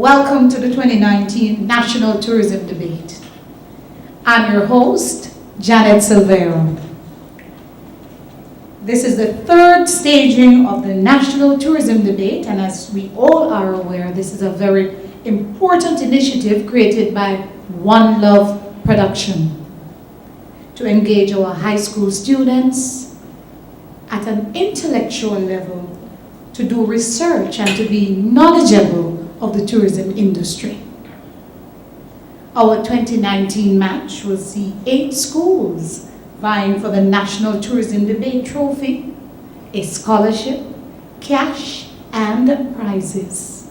Welcome to the 2019 National Tourism Debate. I'm your host, Janet Silvera. This is the third staging of the National Tourism Debate, and as we all are aware, this is a very important initiative created by One Love Production to engage our high school students at an intellectual level to do research and to be knowledgeable of the tourism industry. Our 2019 match will see 8 schools vying for the National Tourism Debate Trophy, a scholarship, cash, and prizes.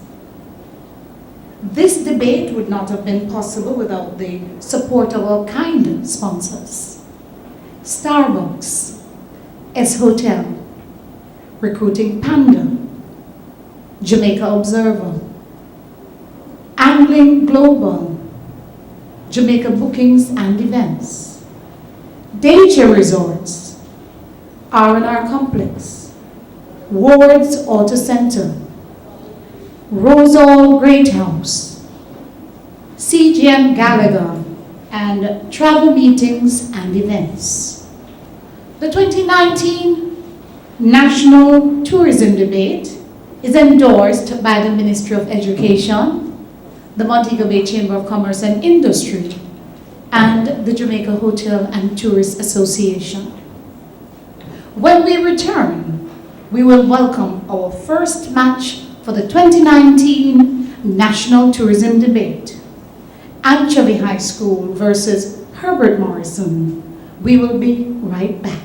This debate would not have been possible without the support of our kind sponsors. Starbucks, S Hotel, Recruiting Panda, Jamaica Observer, Angling Global, Jamaica Bookings and Events, Deja Resorts, R&R Complex, Ward's Auto Center, Rosal Great House, CGM Gallagher, and Travel Meetings and Events. The 2019 National Tourism Debate is endorsed by the Ministry of Education, the Montego Bay Chamber of Commerce and Industry, and the Jamaica Hotel and Tourist Association. When we return, we will welcome our first match for the 2019 National Tourism Debate, Anchovy High School versus Herbert Morrison. We will be right back.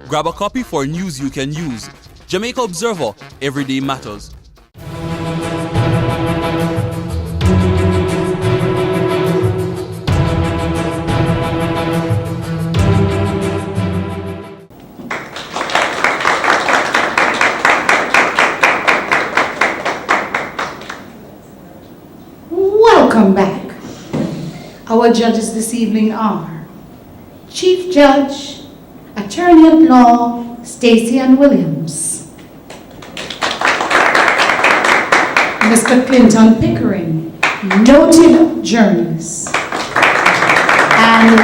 Grab a copy for news you can use. Jamaica Observer, Everyday Matters. Welcome back. Our judges this evening are Chief Judge, Attorney at Law, Stacey Ann Williams. Mr. Clinton Pickering, noted journalist. And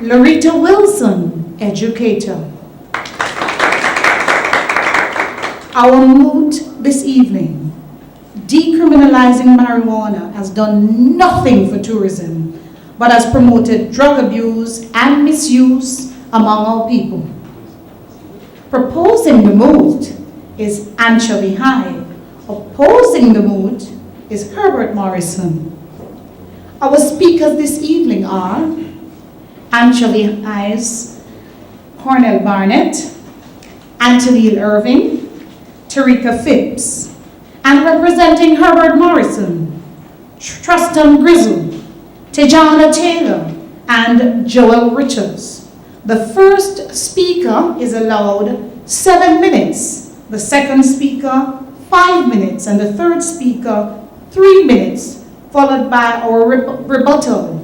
Loretta Wilson, educator. Our moot this evening, decriminalizing marijuana has done nothing for tourism, but has promoted drug abuse and misuse among our people. Proposing the moot is Anchovy High. Opposing the moot is Herbert Morrison. Our speakers this evening are Anchovy High's Cornell Barnett, Anthony Irving, Tarika Phipps, and representing Herbert Morrison, Truston Grizzle, Tejana Taylor, and Joel Richards. The first speaker is allowed 7 minutes, the second speaker 5 minutes, and the third speaker 3 minutes, followed by our rebuttal,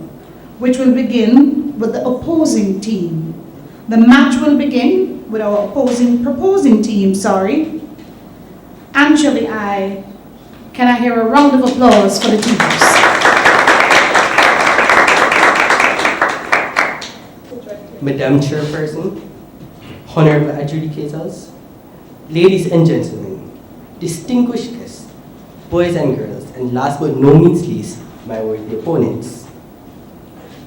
which will begin with the opposing team. The match will begin with our proposing team, Anchovy High. Can I hear a round of applause for the teams? Madam Chairperson, Honorable Adjudicators, ladies and gentlemen, distinguished guests, boys and girls, and last but no means least, my worthy opponents.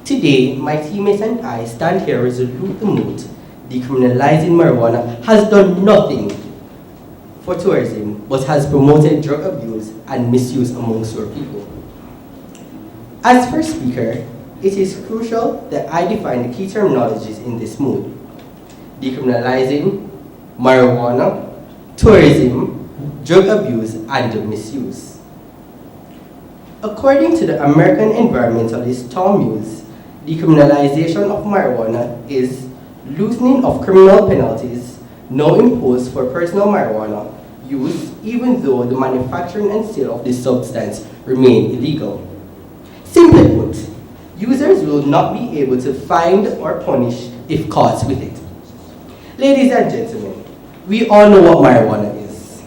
Today, my teammates and I stand here resolute to note decriminalizing marijuana has done nothing for tourism, but has promoted drug abuse and misuse amongst our people. As first speaker, it is crucial that I define the key terminologies in this mood: decriminalizing, marijuana, tourism, drug abuse, and misuse. According to the American environmentalist Tom Hughes, decriminalization of marijuana is loosening of criminal penalties now imposed for personal marijuana use, even though the manufacturing and sale of this substance remain illegal. Simply put, users will not be able to find or punish if caught with it. Ladies and gentlemen, we all know what marijuana is.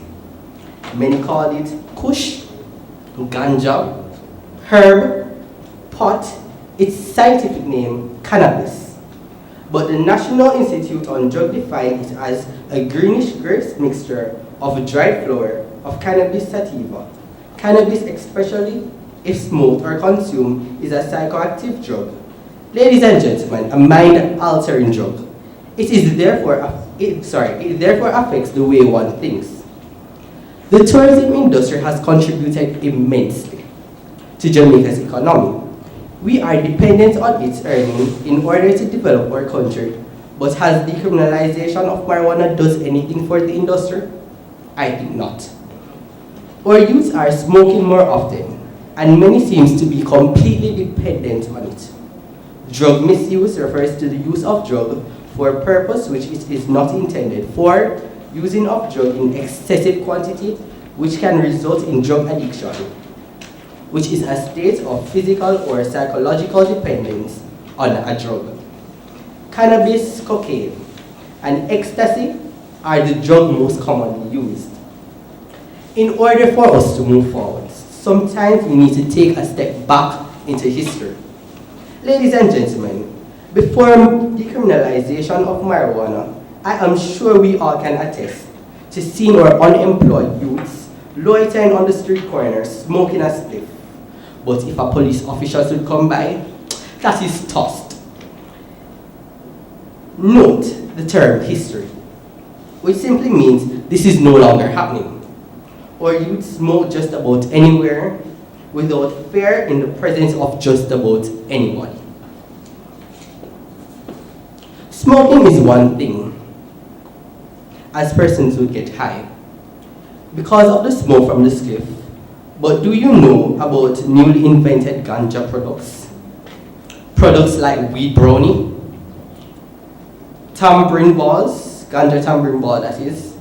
Many call it kush, ganja, herb, pot, its scientific name, cannabis. But the National Institute on Drug defines it as a greenish-gray mixture of dried flower of cannabis sativa. Cannabis, especially if smoked or consumed, is a psychoactive drug. Ladies and gentlemen, a mind-altering drug. It therefore affects the way one thinks. The tourism industry has contributed immensely to Jamaica's economy. We are dependent on its earnings in order to develop our country, but has decriminalization of marijuana does anything for the industry? I think not. Our youths are smoking more often, and many seems to be completely dependent on it. Drug misuse refers to the use of drug for a purpose which it is not intended for, using of drug in excessive quantity, which can result in drug addiction, which is a state of physical or psychological dependence on a drug. Cannabis, cocaine, and ecstasy are the drugs most commonly used. In order for us to move forward, sometimes we need to take a step back into history. Ladies and gentlemen, before decriminalization of marijuana, I am sure we all can attest to seeing our unemployed youths loitering on the street corners smoking a spliff. But if a police officer should come by, that is tossed. Note the term history, which simply means this is no longer happening. Our youth smoke just about anywhere without fear in the presence of just about anybody. Smoking is one thing, as persons would get high because of the smoke from the spliff. But do you know about newly invented ganja products? Products like weed brownie, tambourine balls, ganja tambourine ball that is,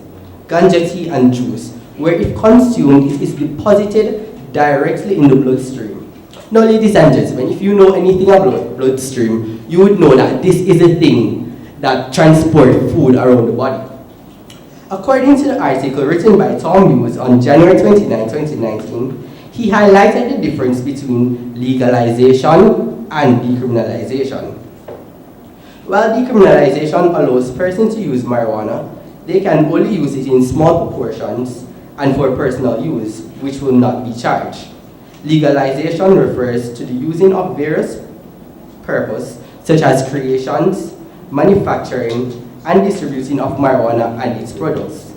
ganja tea and juice, where if consumed it is deposited directly in the bloodstream. Now ladies and gentlemen, if you know anything about bloodstream, you would know that this is a thing that transports food around the body. According to the article written by Tom Hughes on January 29, 2019, he highlighted the difference between legalization and decriminalization. While decriminalization allows persons to use marijuana, they can only use it in small proportions and for personal use, which will not be charged. Legalization refers to the using of various purposes, such as creations, manufacturing, and distributing of marijuana and its products.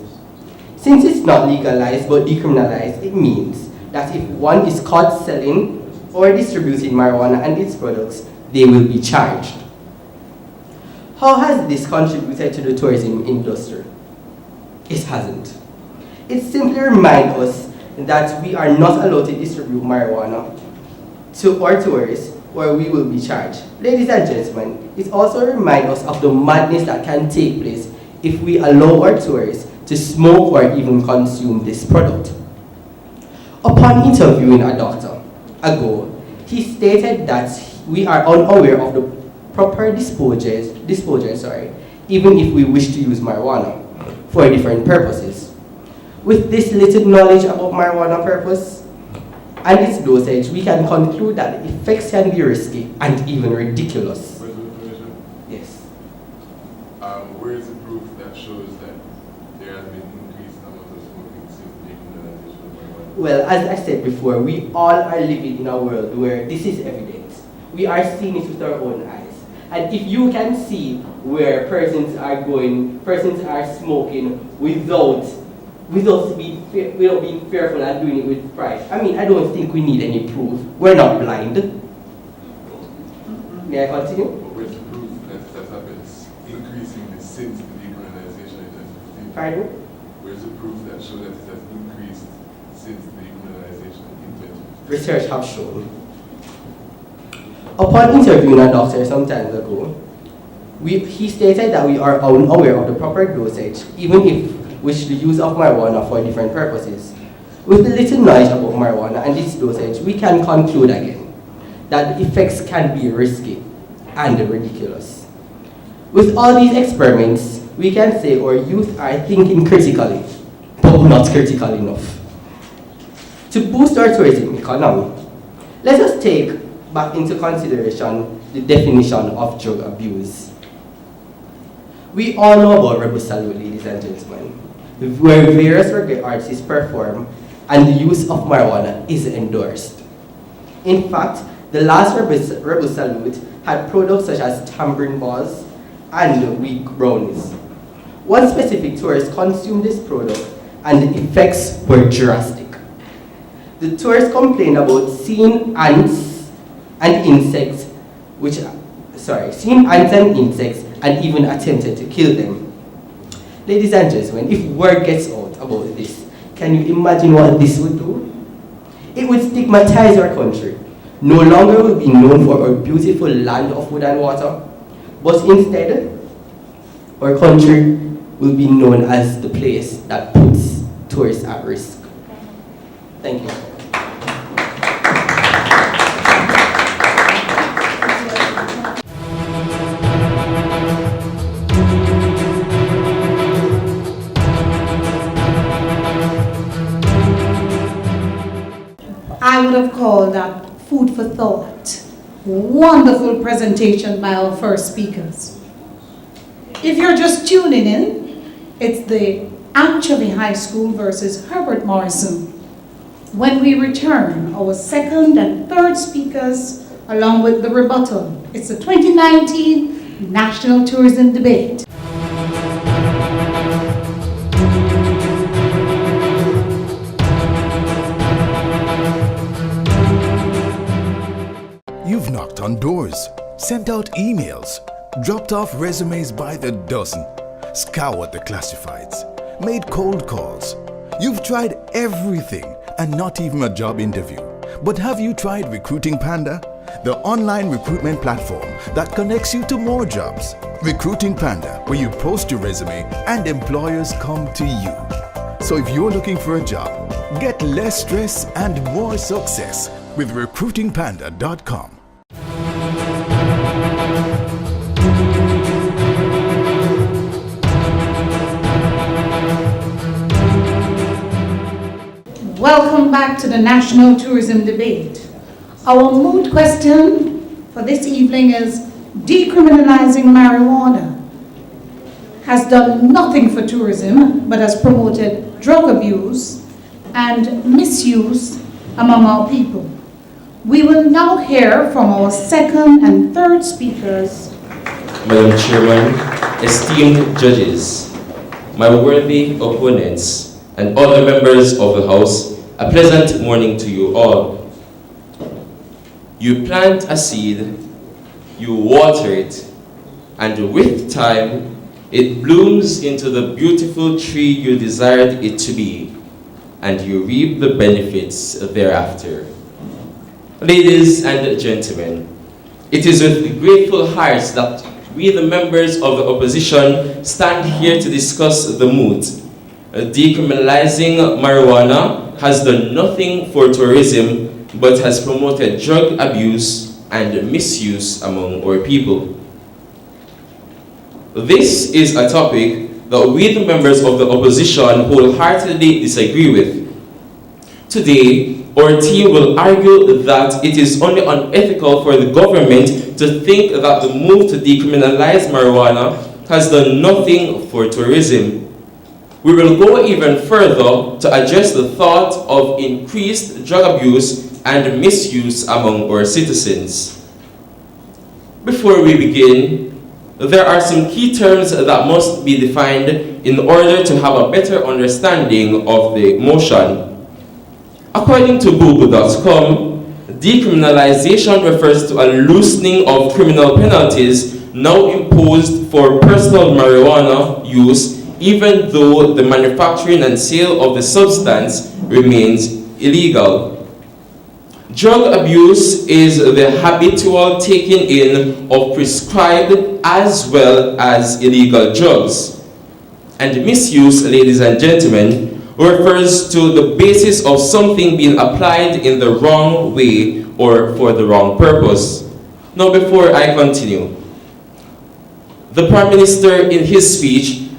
Since it's not legalized but decriminalized, it means that if one is caught selling or distributing marijuana and its products, they will be charged. How has this contributed to the tourism industry? It hasn't. It simply reminds us that we are not allowed to distribute marijuana to our tourists or we will be charged. Ladies and gentlemen, it also reminds us of the madness that can take place if we allow our tourists to smoke or even consume this product. Upon interviewing a doctor ago, he stated that we are unaware of the proper disposal, even if we wish to use marijuana for different purposes. With this little knowledge about marijuana purpose and its dosage, we can conclude that the effects can be risky and even ridiculous. Yes. Where is the proof that shows that there has been increased amount of smoking since decriminalization of marijuana? Well, as I said before, we all are living in a world where this is evident. We are seeing it with our own eyes. And if you can see where persons are smoking without being fearful and doing it with pride, I mean, I don't think we need any proof. We're not blind. May I continue? But where's the proof that that happens increasing since the decriminalization in 2015? Pardon? Where's the proof that shows that it has increased since the decriminalization in 2015? Research have shown. Upon interviewing a doctor some time ago, he stated that we are unaware of the proper dosage, even if which the use of marijuana for different purposes. With the little knowledge about marijuana and its dosage, we can conclude again that the effects can be risky and ridiculous. With all these experiments, we can say our youth are thinking critically, but not critical enough. To boost our tourism economy, let us take back into consideration the definition of drug abuse. We all know about Rebel Salute, ladies and gentlemen, where various reggae artists perform and the use of marijuana is endorsed. In fact, the last Rebel Salute had products such as tambourine balls and weed brownies. One specific tourist consumed this product and the effects were drastic. The tourist complained about seeing ants and insects, and even attempted to kill them. Ladies and gentlemen, if word gets out about this, can you imagine what this would do? It would stigmatize our country. No longer will be known for our beautiful land of wood and water, but instead, our country will be known as the place that puts tourists at risk. Thank you. I would have called that food for thought. Wonderful presentation by our first speakers. If you're just tuning in, it's the Anchovy High School versus Herbert Morrison. When we return, our second and third speakers, along with the rebuttal, it's the 2019 National Tourism Debate. You've knocked on doors, sent out emails, dropped off resumes by the dozen, scoured the classifieds, made cold calls. You've tried everything and not even a job interview. But have you tried Recruiting Panda? The online recruitment platform that connects you to more jobs. Recruiting Panda, where you post your resume and employers come to you. So if you're looking for a job, get less stress and more success with recruitingpanda.com. Welcome back to the National Tourism Debate. Our moot question for this evening is decriminalizing marijuana has done nothing for tourism but has promoted drug abuse and misuse among our people. We will now hear from our second and third speakers. Madam Chairman, esteemed judges, my worthy opponents, and other members of the House, a pleasant morning to you all. You plant a seed, you water it, and with time, it blooms into the beautiful tree you desired it to be, and you reap the benefits thereafter. Ladies and gentlemen, it is with grateful hearts that we, the members of the opposition, stand here to discuss the moot. Decriminalizing marijuana has done nothing for tourism, but has promoted drug abuse and misuse among our people. This is a topic that we, the members of the opposition, wholeheartedly disagree with. Today, our team will argue that it is only unethical for the government to think that the move to decriminalize marijuana has done nothing for tourism. We will go even further to address the thought of increased drug abuse and misuse among our citizens. Before we begin, there are some key terms that must be defined in order to have a better understanding of the motion. According to Google.com, decriminalization refers to a loosening of criminal penalties now imposed for personal marijuana use, even though the manufacturing and sale of the substance remains illegal. Drug abuse is the habitual taking in of prescribed as well as illegal drugs. And misuse, ladies and gentlemen, refers to the basis of something being applied in the wrong way or for the wrong purpose. Now, before I continue, the Prime Minister in his speech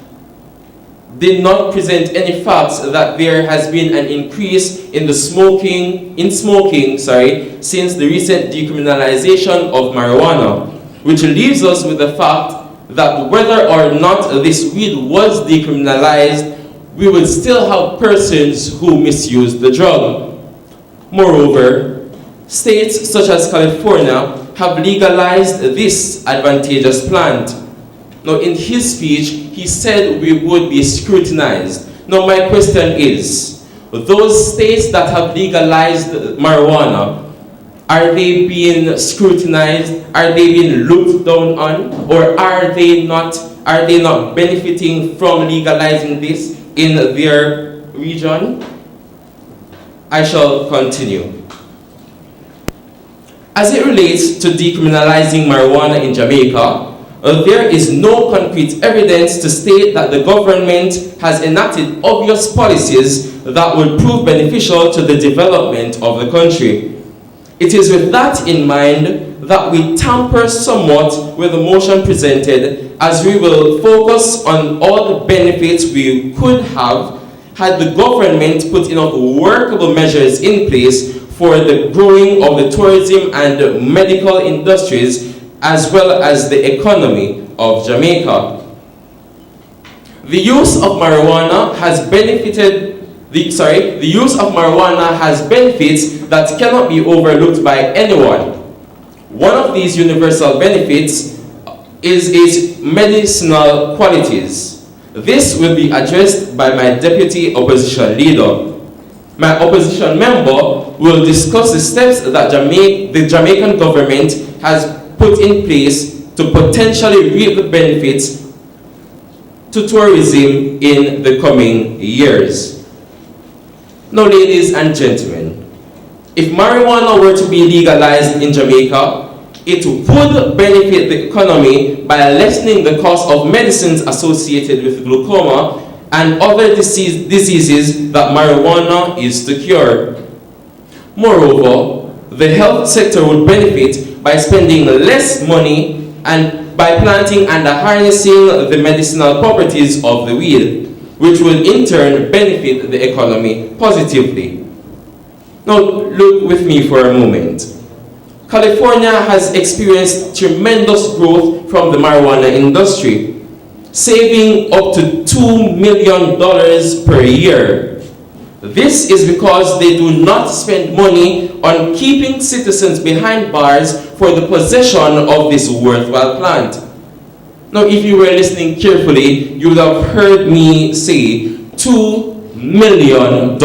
did not present any facts that there has been an increase in smoking since the recent decriminalization of marijuana, which leaves us with the fact that whether or not this weed was decriminalized, we would still have persons who misuse the drug. Moreover, states such as California have legalized this advantageous plant. Now, in his speech, he said we would be scrutinized. Now, my question is, those states that have legalized marijuana, are they being scrutinized? Are they being looked down on? Or are they not benefiting from legalizing this in their region? I shall continue. As it relates to decriminalizing marijuana in Jamaica, there is no concrete evidence to state that the government has enacted obvious policies that would prove beneficial to the development of the country. It is with that in mind that we tamper somewhat with the motion presented, as we will focus on all the benefits we could have had the government put enough workable measures in place for the growing of the tourism and medical industries, as well as the economy of Jamaica. The use of marijuana has benefits that cannot be overlooked by anyone. One of these universal benefits is its medicinal qualities. This will be addressed by my deputy opposition leader. My opposition member will discuss the steps that the Jamaican government has put in place to potentially reap the benefits to tourism in the coming years. Now, ladies and gentlemen, if marijuana were to be legalized in Jamaica, it would benefit the economy by lessening the cost of medicines associated with glaucoma and other diseases that marijuana is to cure. Moreover, the health sector would benefit by spending less money and by planting and harnessing the medicinal properties of the weed, which will in turn benefit the economy positively. Now, look with me for a moment. California has experienced tremendous growth from the marijuana industry, saving up to $2 million per year. This is because they do not spend money on keeping citizens behind bars for the possession of this worthwhile plant. Now, if you were listening carefully, you would have heard me say $2 million.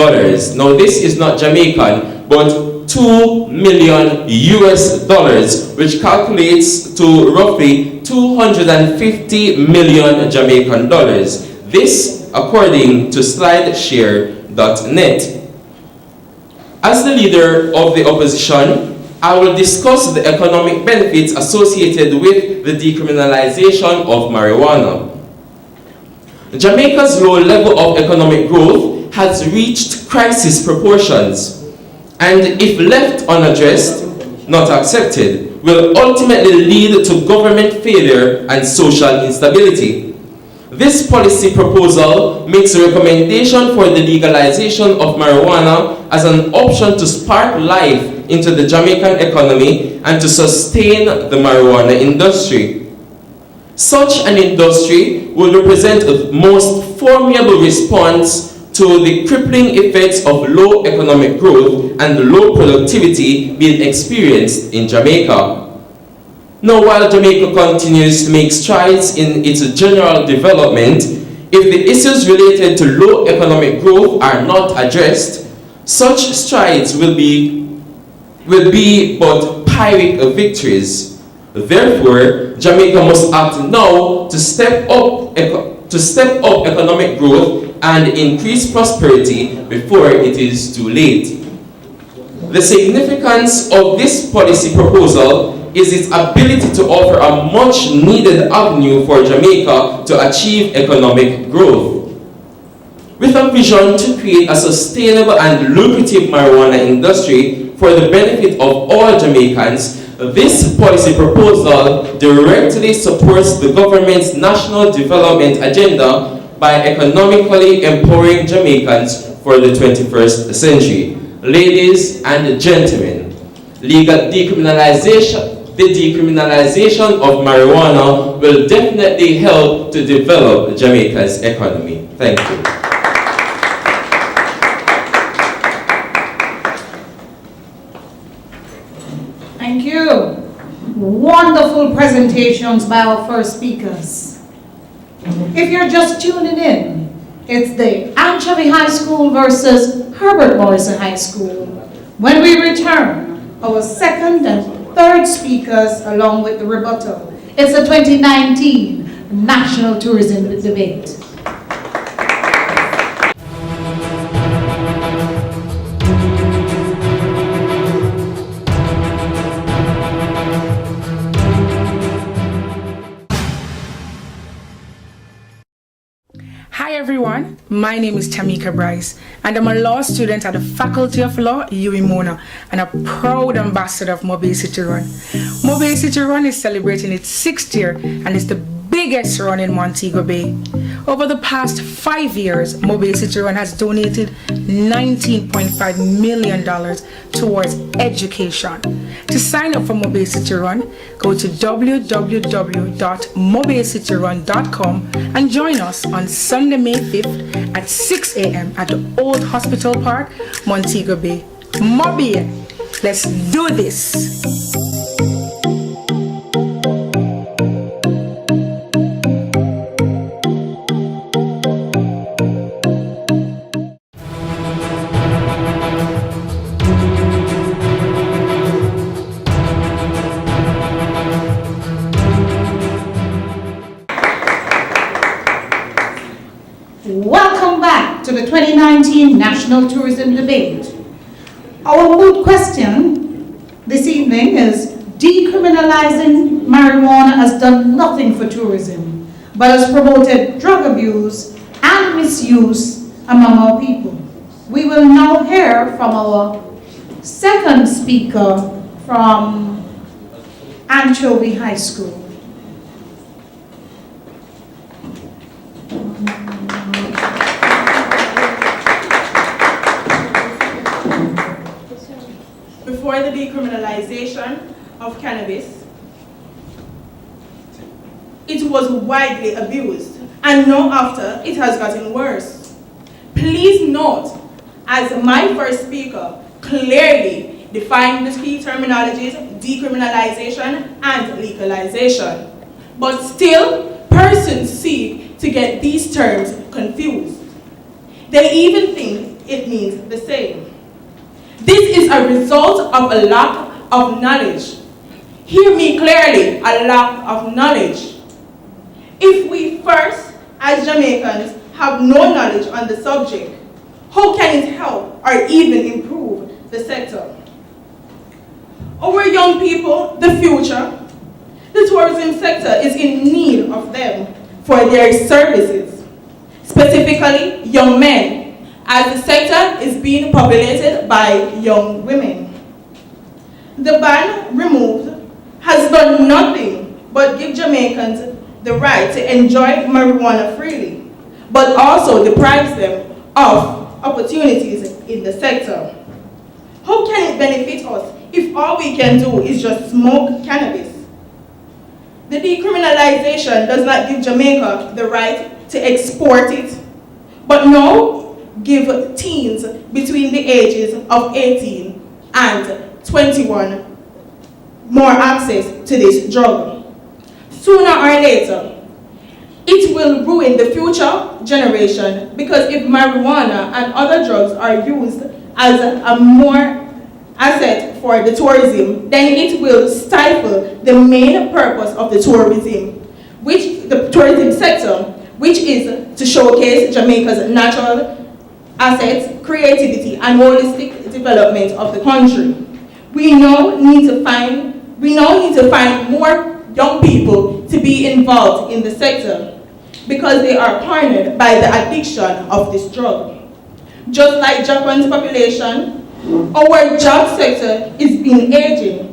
Now, this is not Jamaican, but $2 million US, which calculates to roughly 250 million Jamaican dollars. This, according to slideshare.net. As the leader of the opposition, I will discuss the economic benefits associated with the decriminalization of marijuana. Jamaica's low level of economic growth has reached crisis proportions, and if left unaddressed, not accepted, will ultimately lead to government failure and social instability. This policy proposal makes a recommendation for the legalization of marijuana as an option to spark life into the Jamaican economy and to sustain the marijuana industry. Such an industry will represent the most formidable response to the crippling effects of low economic growth and low productivity being experienced in Jamaica. Now, while Jamaica continues to make strides in its general development, if the issues related to low economic growth are not addressed, such strides will be will be but Pyrrhic victories. Therefore, Jamaica must act now to step up economic growth and increase prosperity before it is too late. The significance of this policy proposal is its ability to offer a much needed avenue for Jamaica to achieve economic growth. With a vision to create a sustainable and lucrative marijuana industry for the benefit of all Jamaicans, this policy proposal directly supports the government's national development agenda by economically empowering Jamaicans for the 21st century. Ladies and gentlemen, the decriminalization of marijuana will definitely help to develop Jamaica's economy. Thank you. Thank you. Wonderful presentations by our first speakers. If you're just tuning in, it's the Anchovy High School versus Herbert Morrison High School. When we return, our second and third speakers along with the rebuttal. It's the 2019 National Tourism Debate. Hi everyone, my name is Tamika Bryce and I'm a law student at the Faculty of Law, UWI-Mona, and a proud ambassador of Mobile City Run. Mobile City Run is celebrating its 6th year and is the biggest run in Montego Bay. Over the past 5 years, Mobile City Run has donated $19.5 million towards education. To sign up for Mobile City Run, go to www.mobilecityrun.com and join us on Sunday, May 5th at 6 a.m. at the Old Hospital Park, Montego Bay. Mobile, let's do this! Welcome back to the 2019 National Tourism Debate. Our moot question this evening is, decriminalizing marijuana has done nothing for tourism, but has promoted drug abuse and misuse among our people. We will now hear from our second speaker from Anchovy High School. Before the decriminalization of cannabis, it was widely abused, and now after, it has gotten worse. Please note, as my first speaker clearly defined the key terminologies, decriminalization and legalization, but still, persons seek to get these terms confused. They even think it means the same. This is a result of a lack of knowledge. Hear me clearly, a lack of knowledge. If we first, as Jamaicans, have no knowledge on the subject, how can it help or even improve the sector? Our young people, the future, the tourism sector is in need of them for their services, specifically young men, as the sector is being populated by young women. The ban removed has done nothing but give Jamaicans the right to enjoy marijuana freely, but also deprives them of opportunities in the sector. How can it benefit us if all we can do is just smoke cannabis? The decriminalization does not give Jamaica the right to export it, but now give teens between the ages of 18 and 21 more access to this drug. Sooner or later, it will ruin the future generation, because if marijuana and other drugs are used as a more asset for the tourism, then it will stifle the main purpose of the tourism sector, which is to showcase Jamaica's natural assets, creativity, and holistic development of the country. We now need to find more young people to be involved in the sector because they are cornered by the addiction of this drug. Just like Japan's population, our job sector is being aging.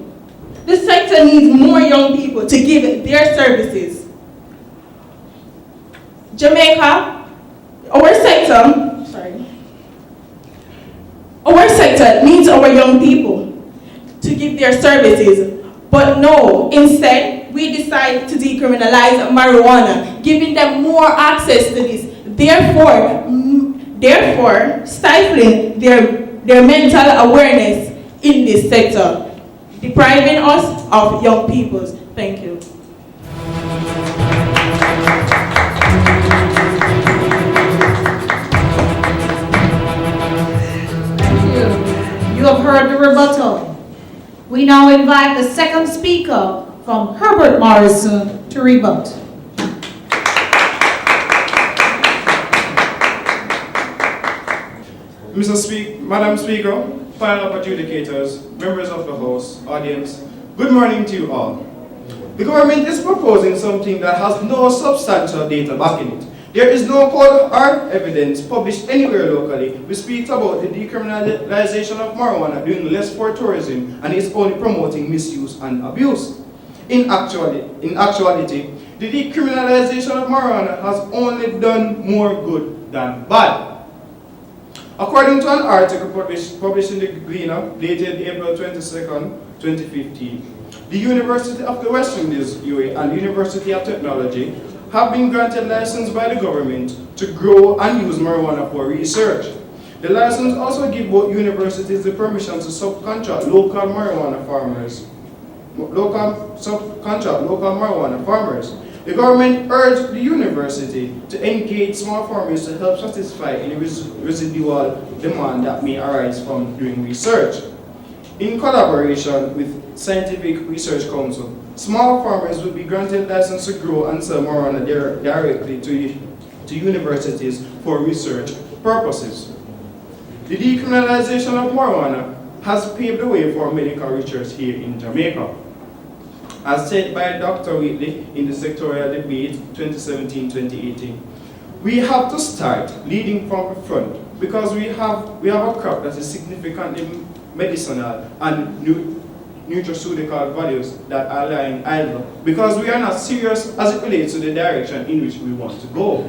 The sector needs more young people to give their services. Jamaica, our sector needs our young people to give their services, but no, instead, we decide to decriminalize marijuana, giving them more access to this, therefore stifling their mental awareness in this sector, depriving us of young people. Thank you. You have heard the rebuttal. We now invite the second speaker from Herbert Morrison to rebut. Madam Speaker, panel of adjudicators, members of the House, audience, good morning to you all. The government is proposing something that has no substantial data backing it. There is no code or evidence published anywhere locally which speaks about the decriminalization of marijuana doing less for tourism and is only promoting misuse and abuse. In actuality, the decriminalization of marijuana has only done more good than bad. According to an article published in the Gleaner, dated April 22nd, 2015, the University of the West Indies, UAE, and the University of Technology have been granted license by the government to grow and use marijuana for research. The license also gives both universities the permission to subcontract local marijuana farmers. The government urged the university to engage small farmers to help satisfy any residual demand that may arise from doing research. In collaboration with Scientific Research Council, small farmers will be granted license to grow and sell marijuana directly to universities for research purposes. The decriminalization of marijuana has paved the way for medical research here in Jamaica. As said by Dr. Wheatley in the sectorial debate 2017-2018, we have to start leading from the front because we have a crop that is significantly medicinal and nutraceutical values that are lying idle because we are not serious as it relates to the direction in which we want to go.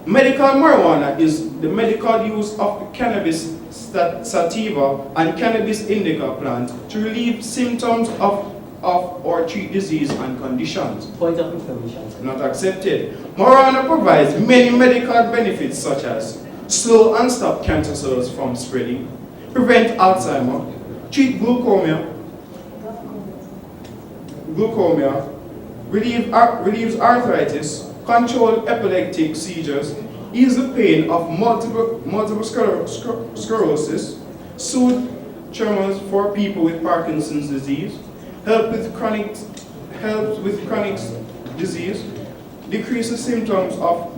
Medical marijuana is the medical use of cannabis sativa and cannabis indica plant to relieve symptoms of or treat disease and conditions. Point of information. Not accepted. Marijuana provides many medical benefits such as slow and stop cancer cells from spreading, prevent Alzheimer, treat glaucoma, relieves arthritis, control epileptic seizures, ease the pain of multiple sclerosis, soothe tremors for people with Parkinson's disease, helps with chronic disease, decreases symptoms of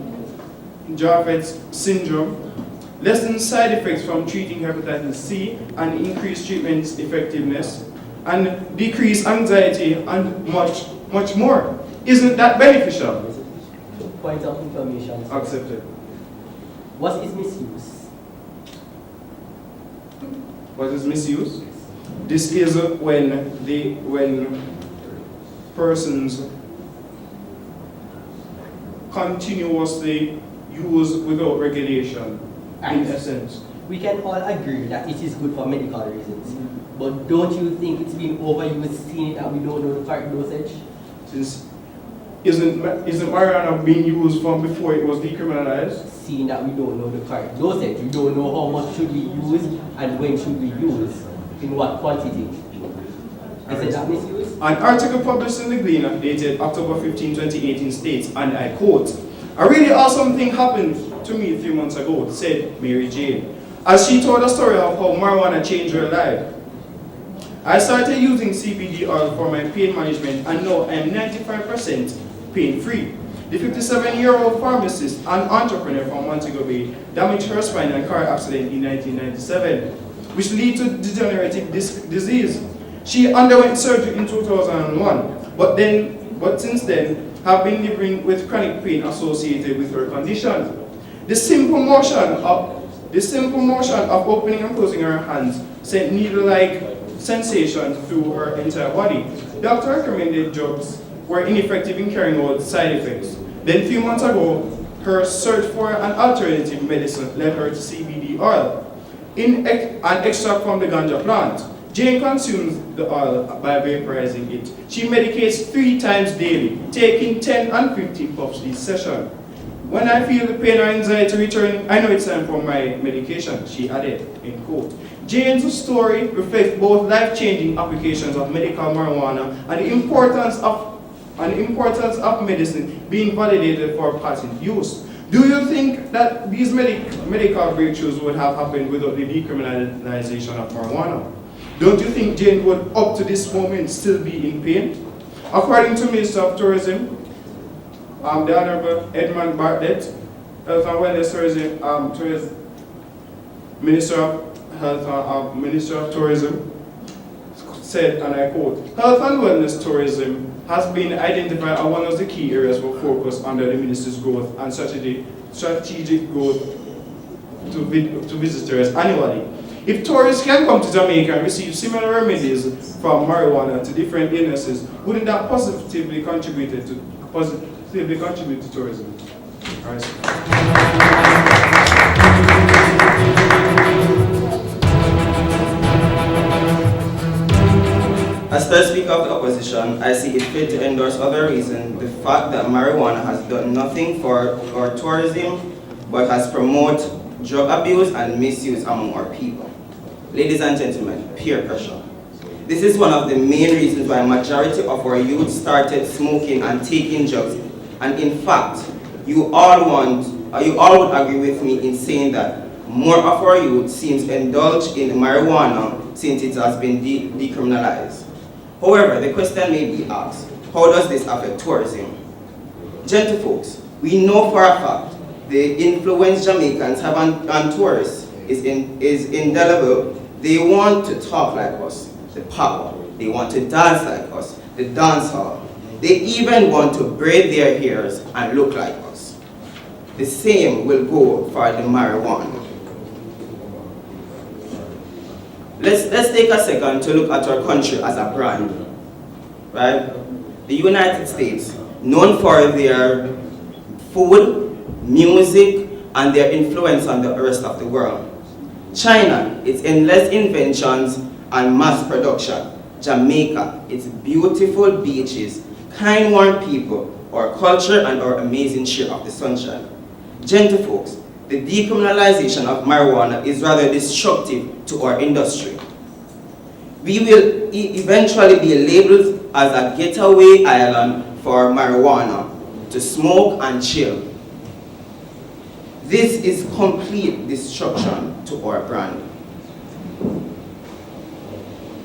Jarvet's syndrome, lessens side effects from treating hepatitis C and increase treatment effectiveness, and decrease anxiety and much more. Isn't that beneficial? Point of information. Accepted. What is misuse? What is misuse? This is when persons continuously use without regulation, in essence. We can all agree that it is good for medical reasons, but don't you think it's been overused, seen it, and we don't know the correct dosage? Since isn't marijuana being used from before it was decriminalized? Seeing that we don't know the correct dosage, we don't know how much should we use and when should we use, in what quantity. Is it that misuse? An article published in the Gleaner dated October 15, 2018 states, and I quote, "A really awesome thing happened to me 3 months ago," said Mary Jane. as she told a story of how marijuana changed her life. I started using CBD oil for my pain management and now I am 95% pain-free. The 57-year-old pharmacist and entrepreneur from Montego Bay damaged her spine in a car accident in 1997, which led to degenerative disc disease. She underwent surgery in 2001, but since then have been living with chronic pain associated with her condition. The simple motion of opening and closing her hands sent needle-like sensations through her entire body. Doctor recommended drugs were ineffective in carrying out side effects. Then a few months ago, her search for an alternative medicine led her to CBD oil, an extract from the ganja plant. Jane consumes the oil by vaporizing it. She medicates 3 times daily, taking 10 and 15 puffs each session. When I feel the pain or anxiety returning, I know it's time for my medication, she added, in quote. Jane's story reflects both life-changing applications of medical marijuana and the importance of medicine being validated for patent use. Do you think that these medical breakthroughs would have happened without the decriminalization of marijuana? Don't you think Jane would, up to this moment, still be in pain? According to Minister of Tourism, the Honorable Edmund Bartlett, Health and Wellness Tourism, Minister of Health Minister of Tourism, said, and I quote, "Health and Wellness Tourism has been identified as one of the key areas for focus under the Minister's growth and strategic growth to visitors annually. If tourists can come to Jamaica and receive similar remedies from marijuana to different illnesses, wouldn't that positively contribute to tourism?" All right. As third speaker of the opposition, I see it fit to endorse other reasons the fact that marijuana has done nothing for our tourism, but has promoted drug abuse and misuse among our people. Ladies and gentlemen, peer pressure. This is one of the main reasons why a majority of our youth started smoking and taking drugs. And in fact, you all would agree with me in saying that more of our youth seems indulged in marijuana since it has been decriminalized. However, the question may be asked, how does this affect tourism? Gentlefolks, we know for a fact the influence Jamaicans have on tourists is indelible. They want to talk like us, the power. They want to dance like us, the dance hall. They even want to braid their hairs and look like us. The same will go for the marijuana. Let's take a second to look at our country as a brand, right? The United States, known for their food, music, and their influence on the rest of the world. China, its endless inventions and mass production. Jamaica, its beautiful beaches, kind, warm people, our culture, and our amazing share of the sunshine. Gentlefolks, the decriminalization of marijuana is rather destructive to our industry. We will eventually be labeled as a getaway island for marijuana to smoke and chill. This is complete destruction to our brand.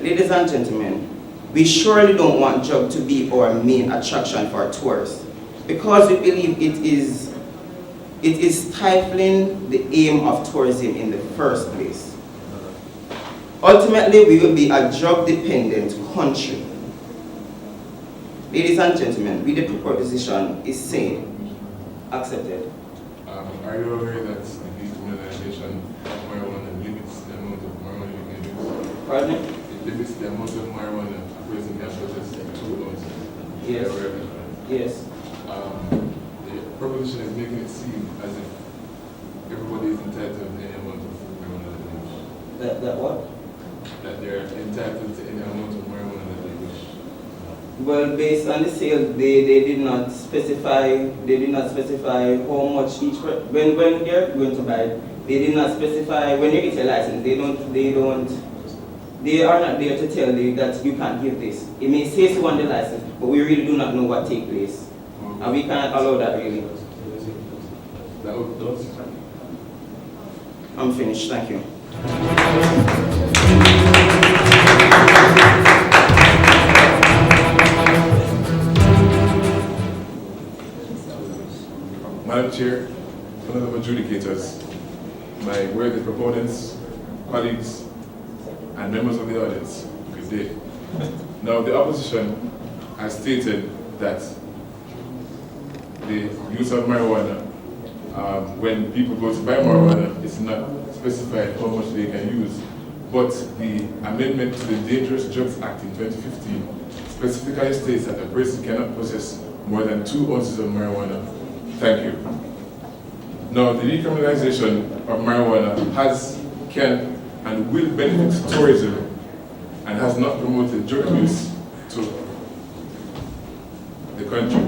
Ladies and gentlemen, we surely don't want drug to be our main attraction for tourists because we believe it is stifling the aim of tourism in the first place. Ultimately, we will be a drug-dependent country. Ladies and gentlemen, the proposition is said, accepted. Are you aware that the decriminalization of marijuana limits the amount of marijuana you can use? Pardon? It limits the amount of marijuana a person can possess to 2 ounces. Yes. Are you aware of that? Yes. The proposition is making it seem as if everybody is entitled to any amount of marijuana that they wish. That what? That they're entitled to any amount of marijuana that they wish. Well, based on the sale, they did not specify. They did not specify how much each. When they're going to buy, they did not specify. When you get a license, they are not there to tell you that you can't give this. It may say so on the license, but we really do not know what takes place, and we cannot allow that really. I'm finished. Thank you. Madam Chair, honorable adjudicators, my worthy proponents, colleagues, and members of the audience, good day. Now, the opposition has stated that the use of marijuana, when people go to buy marijuana, it's not specified how much they can use. But the amendment to the Dangerous Drugs Act in 2015 specifically states that a person cannot possess more than 2 ounces of marijuana. Thank you. Now, the decriminalization of marijuana can and will benefit tourism and has not promoted drug abuse to the country.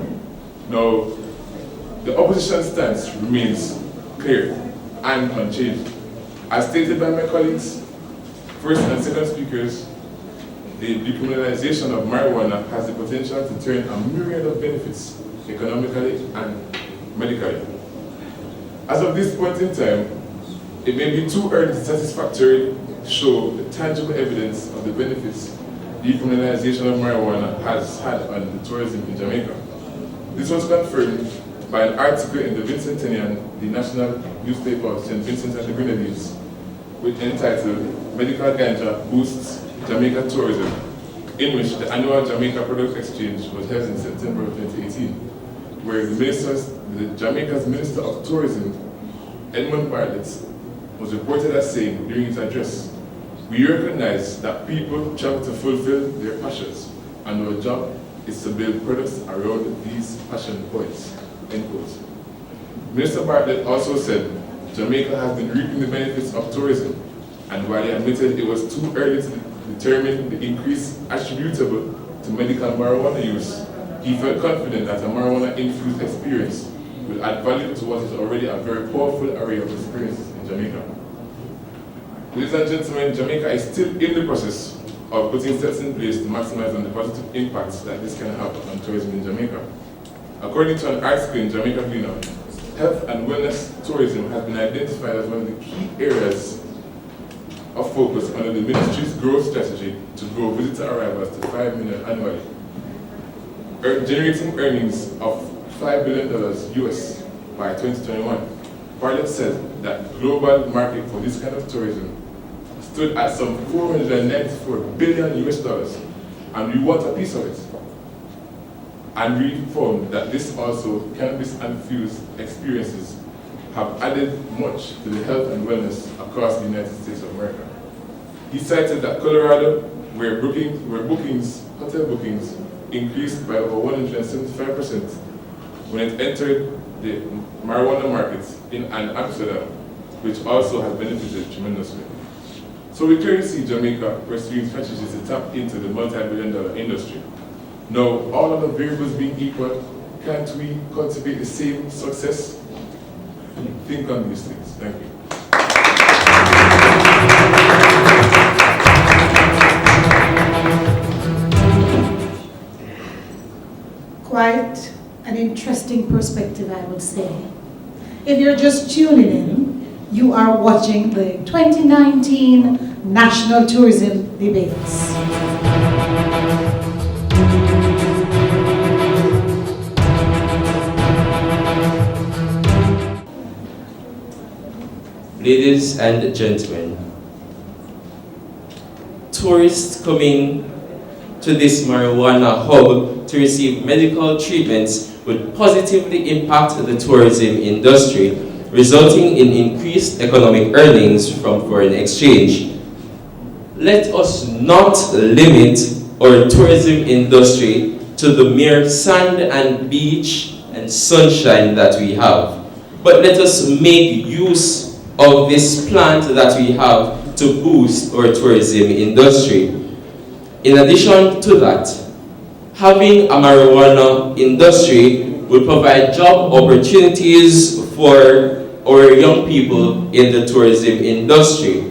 Now, the opposition stance remains clear and unchanged. As stated by my colleagues, first and second speakers, the decriminalization of marijuana has the potential to turn a myriad of benefits economically and medically. As of this point in time, it may be too early to satisfactorily show the tangible evidence of the benefits decriminalization of marijuana has had on the tourism in Jamaica. This was confirmed by an article in the Vincentinian, the national newspaper of St. Vincent and the Grenadines, entitled Medical Ganja Boosts Jamaica Tourism, in which the annual Jamaica Product Exchange was held in September of 2018, where Jamaica's Minister of Tourism, Edmund Bartlett, was reported as saying during his address, "We recognize that people travel to fulfill their passions, and our job is to build products around these passion points." End quote. Minister Bartlett also said Jamaica has been reaping the benefits of tourism, and while he admitted it was too early to determine the increase attributable to medical marijuana use, he felt confident that a marijuana-infused experience will add value to what is already a very powerful array of experiences in Jamaica. Ladies and gentlemen, Jamaica is still in the process of putting steps in place to maximize on the positive impacts that this can have on tourism in Jamaica. According to an article in Jamaica Gleaner, health and wellness tourism has been identified as one of the key areas of focus under the ministry's growth strategy to grow visitor arrivals to 5 million annually, generating earnings of $5 billion US by 2021. Bartlett said that global market for this kind of tourism stood at some $494 billion US, and we want a piece of it. And we found that this also cannabis-infused experiences have added much to the health and wellness across the United States of America. He cited that Colorado, where hotel bookings increased by over 175% when it entered the marijuana markets in Amsterdam, which also has benefited tremendously. So we clearly see Jamaica pursuing strategies to tap into the multi-billion-dollar industry. Now, all other variables being equal, can't we cultivate the same success? Think on these things. Thank you. Quite an interesting perspective, I would say. If you're just tuning in, you are watching the 2019 National Tourism Debates. Ladies and gentlemen, tourists coming to this marijuana hub to receive medical treatments would positively impact the tourism industry, resulting in increased economic earnings from foreign exchange. Let us not limit our tourism industry to the mere sand and beach and sunshine that we have, but let us make use of this plant that we have to boost our tourism industry. In addition to that, having a marijuana industry will provide job opportunities for our young people in the tourism industry.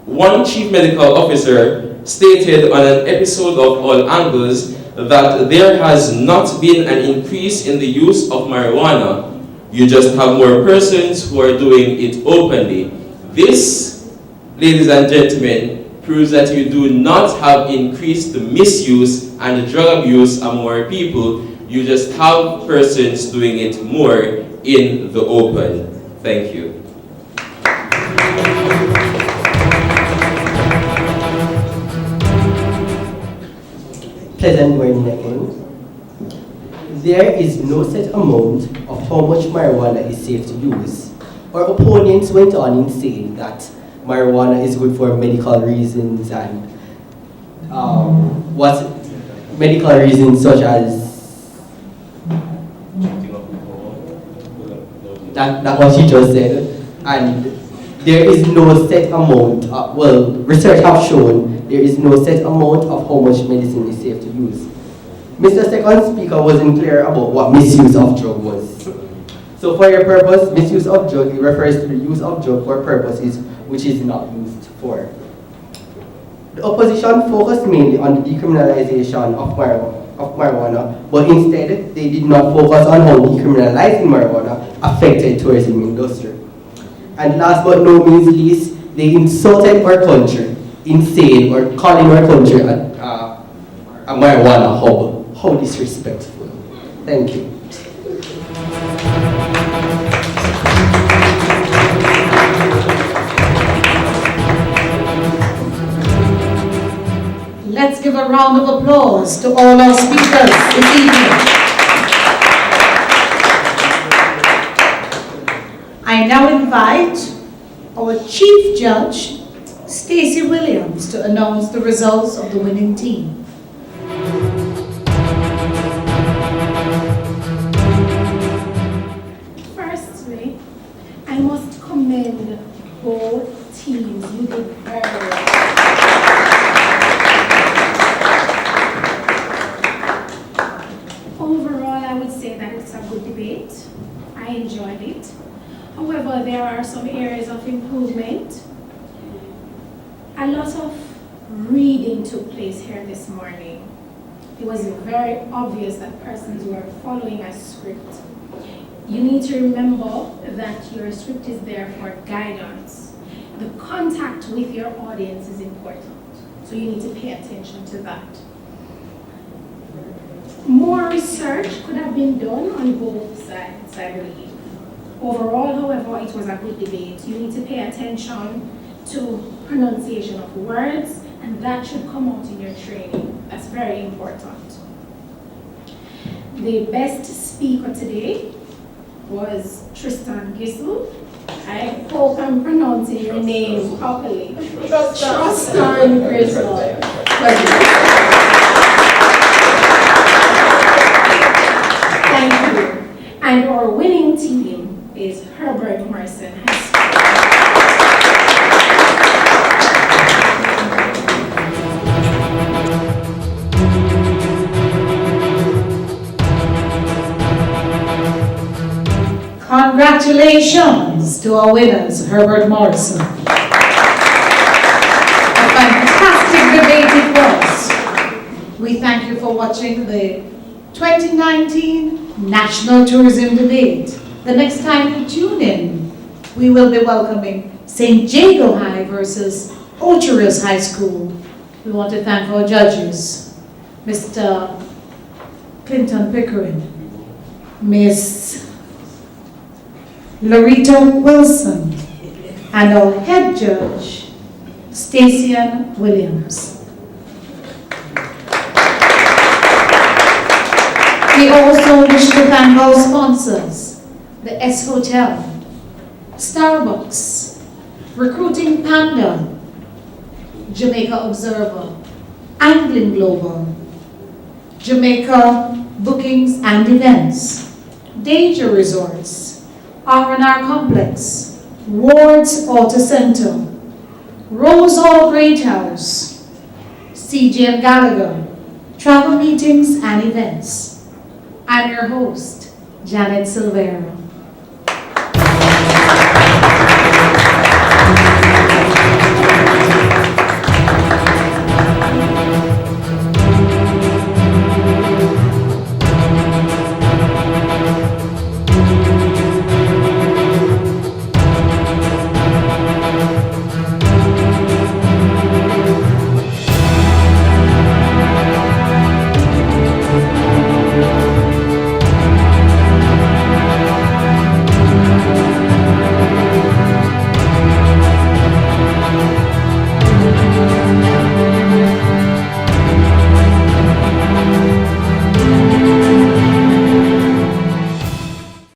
One chief medical officer stated on an episode of All Angles that there has not been an increase in the use of marijuana, You just have more persons who are doing it openly. This, ladies and gentlemen, proves that you do not have increased the misuse and the drug abuse among more people. You just have persons doing it more in the open. Thank you. Pleasant morning again. There is no set amount of how much marijuana is safe to use. Our opponents went on in saying that marijuana is good for medical reasons and what medical reasons such as that what she just said, and there is no set amount, well, research have shown there is no set amount of how much medicine is safe to use. Mr. Second Speaker wasn't clear about what misuse of drug was. So for your purpose, misuse of drug, it refers to the use of drug for purposes which is not used for. The opposition focused mainly on the decriminalization of marijuana, but instead they did not focus on how decriminalizing marijuana affected tourism industry. And last but no means least, they insulted our country in saying or calling our country a marijuana hub. How disrespectful. Thank you. Let's give a round of applause to all our speakers this evening. I now invite our Chief Judge, Stacey Williams, to announce the results of the winning team. Firstly, I must commend both teams. You did very well. Overall, I would say that it's a good debate. I enjoyed it. However, there are some areas of improvement. A lot of reading took place here this morning. It was very obvious that persons were following a script. You need to remember that your script is there for guidance. The contact with your audience is important, so you need to pay attention to that. More research could have been done on both sides, I believe. Overall, however, it was a good debate. You need to pay attention to pronunciation of words, and that should come out in your training. That's very important. The best speaker today was Tristan Gissel. I hope I'm pronouncing your name properly. Tristan Gissel. Thank you. And our winning team is Herbert Morrison High School. Congratulations to our winners, Herbert Morrison. A fantastic debate it was. We thank you for watching the 2019 National Tourism Debate. The next time you tune in, we will be welcoming St. Jago High versus Ocherous High School. We want to thank our judges, Mr. Clinton Pickering, Ms. Loretta Wilson, and our head judge, Stacey Williams. We also wish to thank our sponsors, the S Hotel, Starbucks, Recruiting Panda, Jamaica Observer, Angling Global, Jamaica Bookings and Events, Danger Resorts, R&R Complex, Ward's Auto Center, Rose Hall Great House, CJ Gallagher, Travel Meetings and Events. I'm your host, Janet Silvera.